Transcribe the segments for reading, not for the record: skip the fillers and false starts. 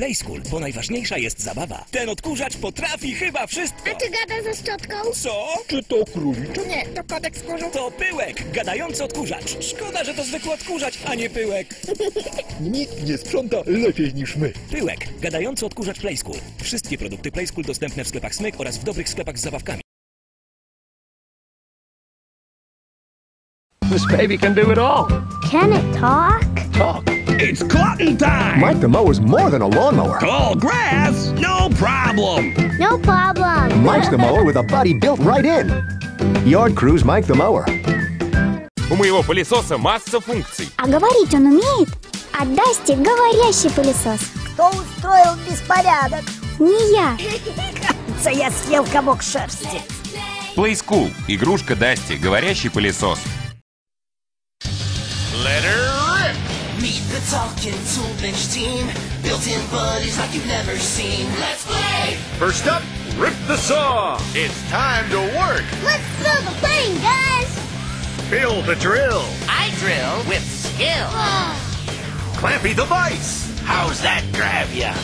Playskool, bo najważniejsza jest zabawa. Ten odkurzacz potrafi chyba wszystko. A czy gada ze szczotką? Co? Czy to króliczek? Nie, to kodek skórzu. To Pyłek, gadający odkurzacz. Szkoda, że to zwykły odkurzacz, a nie Pyłek. Nikt nie sprząta lepiej niż my. Pyłek, gadający odkurzacz Playskool. Wszystkie produkty Playskool dostępne w sklepach Smyk oraz w dobrych sklepach z zabawkami. This baby can do it all. Can it talk? Talk. It's cotton time. Mike the Mower's more than a lawnmower. Tall grass, no problem. No problem. Mike's the Mower with a body built right in. Yard Crews Mike the Mower. У моего пылесоса масса функций. А говорить он умеет? А Дасти говорящий пылесос. Кто устроил беспорядок? Не я. Кажется, я съел комок шерсти. Playskool. Игрушка Дасти. Говорящий пылесос. Let her rip! Meet the talking tool bench team. Built-in buddies like you've never seen. Let's play! First up, rip the saw. It's time to work. Let's throw the plane, guys. Build the drill. I drill with skill. Clampy the vise. How's that grab ya?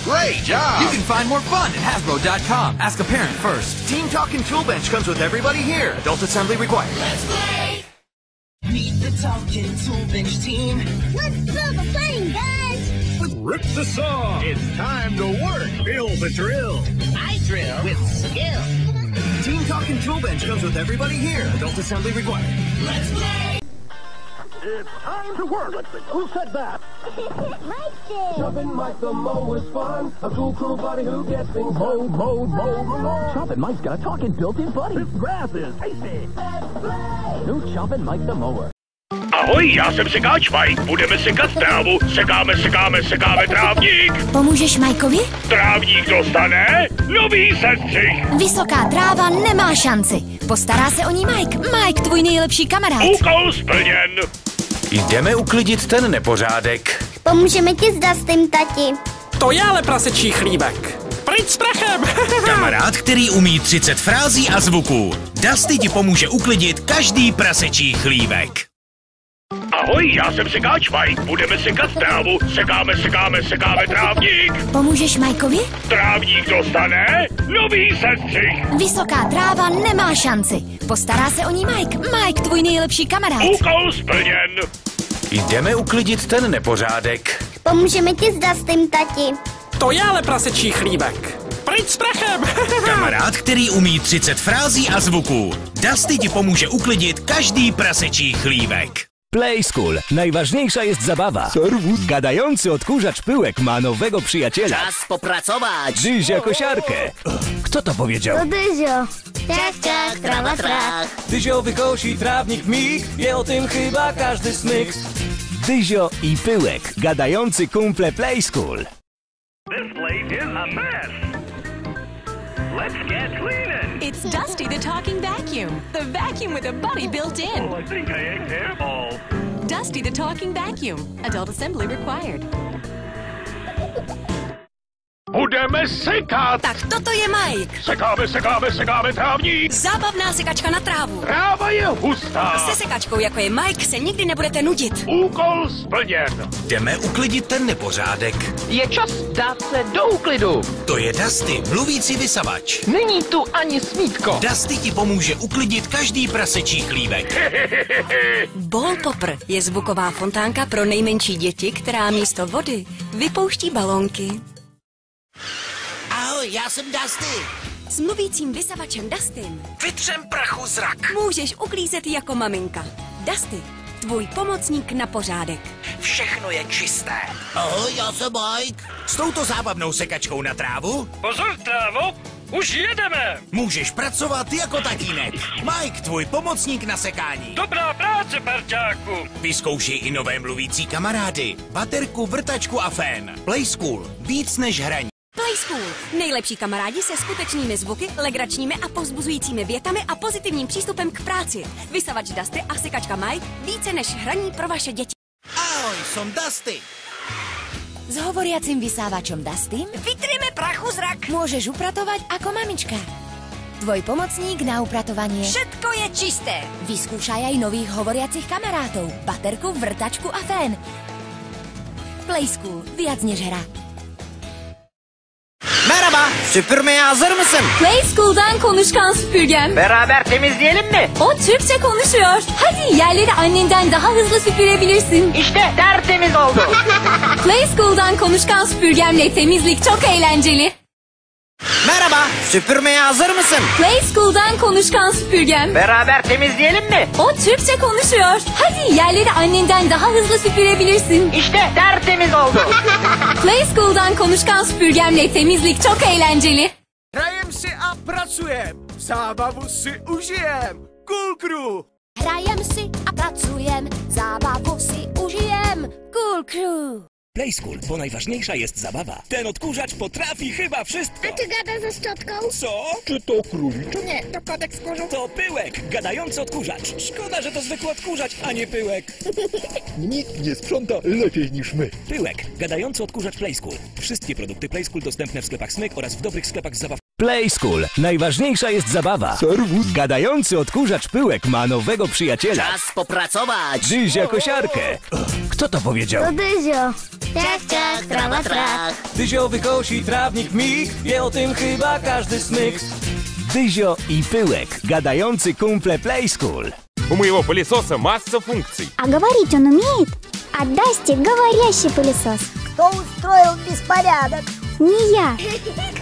Great job. You can find more fun at Hasbro.com. Ask a parent first. Team Talking Tool Bench comes with everybody here. Adult assembly required. Let's play! Meet the talking tool bench team. Let's throw the plane, guys. Rip the saw. It's time to work. Build the drill. I drill with skill. Team Talking Tool Bench comes with everybody here. Adult assembly required. Let's play! It's time to work. Who said that? Mike did. Chopping Mike the Mower's fun. A cool crew buddy who gets things mowed. Chopping Mike's got a talking built-in buddy. This grass is tasty. New Chopping Mike the Mower. Ahoj, já jsem sekáč Mike. Budeme sekat trávu. Sekáme trávník. Pomůžeš Mikeovi? Trávník dostane nový sestřih. Vysoká tráva nemá šanci. Postará se o ní Mike. Mike, tvůj nejlepší kamarád. Úkol splněn. Jdeme uklidit ten nepořádek. Pomůžeme ti s Dustem, tati. To je ale prasečí chlíbek. Pryč s prachem. Kamarád, který umí 30 frází a zvuků. Dusty ti pomůže uklidit každý prasečí chlívek. Ahoj, já jsem sekáč Mike. Budeme sekat trávu. Sekáme trávník. Pomůžeš Mikeovi? Trávník dostane nový sestřih. Vysoká tráva nemá šanci. Postará se o ní Mike. Mike, tvůj nejlepší kamarád. Úkol splněn. Jdeme uklidit ten nepořádek. Pomůžeme ti s Dustem, tati. To je ale prasečí chlíbek. Pryč s prachem. Kamarád, který umí 30 frází a zvuků. Dusty ti pomůže uklidit každý prasečí chlívek. Playskool, najważniejsza jest zabawa. Serwus. Gadający odkurzacz Pyłek ma nowego przyjaciela. Czas popracować! Dyzia kosiarkę. Kto to powiedział? To Dyzio. Ciach, trawa, trach. Dyzio wykosi trawnik w mig. Wie o tym chyba każdy smyk. Dyzio i Pyłek, gadający kumple Playskool. This place is a mess. Let's get cleaning. It's Dusty the talking vacuum. The vacuum with a buddy built in. Oh, I think I ate hairballs. Dusty the talking vacuum. Adult assembly required. Budeme sekat. Tak toto je Mike. Sekáme trávník. Zábavná sekačka na trávu. Tráva je hustá. Se sekačkou, jako je Mike, se nikdy nebudete nudit. Úkol splněn. Jdeme uklidit ten nepořádek. Je čas dát se do úklidu. To je Dusty, mluvící vysavač. Není tu ani smítko. Dusty ti pomůže uklidit každý prasečí chlívek. Ball popper je zvuková fontánka pro nejmenší děti, která místo vody vypouští balónky. Ahoj, já jsem Dusty. S mluvícím vysavačem Dustym Vytřem prachu zrak. můžeš uklízet jako maminka. Dusty, tvůj pomocník na pořádek. Všechno je čisté. Ahoj, já jsem Mike. S touto zábavnou sekačkou na trávu Pozor, trávo. Už jedeme. můžeš pracovat jako tatínek. Mike, tvůj pomocník na sekání. Dobrá práce, parťáku. Vyzkoušej i nové mluvící kamarády. Baterku, vrtačku a fén. Playskool. Víc než hraní. Playskool. Nejlepší kamarádi se skutečnými zvuky, legračními a povzbuzujícími větami a pozitivním přístupem k práci. Vysavač Dusty a sekačka Mike více než hraní pro vaše děti. Ahoj, som Dusty. S hovoriacím vysávačom Dustym Vytrieme prachu zrak. môžeš upratovať ako mamička. Tvoj pomocník na upratovanie. Všetko je čisté. Vyskúšaj aj nových hovoriacich kamarátov. Baterku, vrtačku a fén. Playschool. Viac než hra. Merhaba, süpürmeye hazır mısın? Playschool'dan konuşkan süpürgem. Beraber temizleyelim mi? O Türkçe konuşuyor. Hadi yerleri annenden daha hızlı süpürebilirsin. İşte tertemiz oldu. Playschool'dan konuşkan süpürgemle temizlik çok eğlenceli. Merhaba, süpürmeye hazır mısın? Playschool'dan konuşkan süpürgem. Beraber temizleyelim mi? O Türkçe konuşuyor. Hadi yerleri annenden daha hızlı süpürebilirsin. İşte tertemiz oldu. Playschool'dan konuşkan süpürgemle temizlik çok eğlenceli. Hrajem si a pracujem, zábavu si užijem. Cool Crew. Hrajem si a pracujem, zábavu si užijem. Cool Crew. Playschool, bo najważniejsza jest zabawa. Ten odkurzacz potrafi chyba wszystko. A ty gada ze szczotką? Co? Czy to króliczek? Nie, to kodek z kurzu. To pyłek, gadający odkurzacz. Szkoda, że to zwykły odkurzacz, a nie pyłek. Nikt nie sprząta lepiej niż my. Pyłek, gadający odkurzacz Playschool. Wszystkie produkty Playschool dostępne w sklepach Smyk oraz w dobrych sklepach zabaw. Playschool. Najważniejsza jest zabawa. Serwus. Gadający odkurzacz Pyłek ma nowego przyjaciela. Czas popracować. Dyzia kosiarkę. Kto to powiedział? To Dyzio. Ciach, ciach, trawa, trach. Dyzio wykosi trawnik mig, wie o tym chyba każdy smyk. Dyzio i Pyłek. Gadający kumple Playschool. У моего пылесоса масса функций. А говорить он умеет? А Дасти говорящий пылесос. Кто устроил беспорядок? Не я.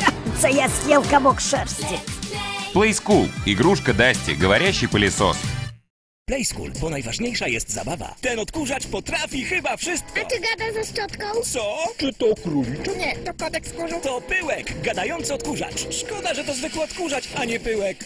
Кажется, я съел комок шерсти. Playschool. Игрушка Дасти. Говорящий пылесос. Playschool, bo najważniejsza jest zabawa. Ten odkurzacz potrafi chyba wszystko. A ty gada ze szczotką? Co? Czy to króliczek? Nie, to kodek z kurzu. To pyłek, gadający odkurzacz. Szkoda, że to zwykły odkurzacz, a nie pyłek.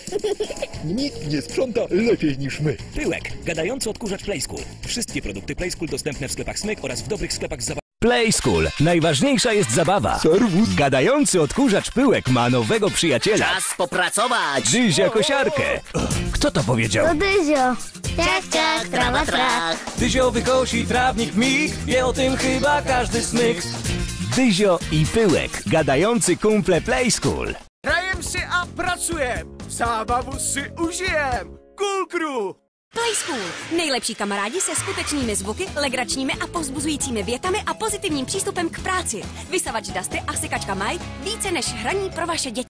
Nikt nie sprząta lepiej niż my. Pyłek, gadający odkurzacz Playschool. Wszystkie produkty Playschool dostępne w sklepach Smyk oraz w dobrych sklepach zabaw. Playschool. Najważniejsza jest zabawa. Serwus. Gadający odkurzacz Pyłek ma nowego przyjaciela. Czas popracować. Dyzia kosiarkę. Kto to powiedział? To Dyzio. Ciach, ciach, trawa, trach. Dyzio wykosi trawnik mig, wie o tym chyba każdy smyk. Dyzio i Pyłek. Gadający kumple Playschool. Hrajem si a pracujem, zábavu si užijem. Cool Crew. Playschool. Nejlepší kamarádi se skutečnými zvuky, legračními a povzbuzujícími větami a pozitivním přístupem k práci. Vysavač Dusty a sekačka Maj více než hraní pro vaše děti.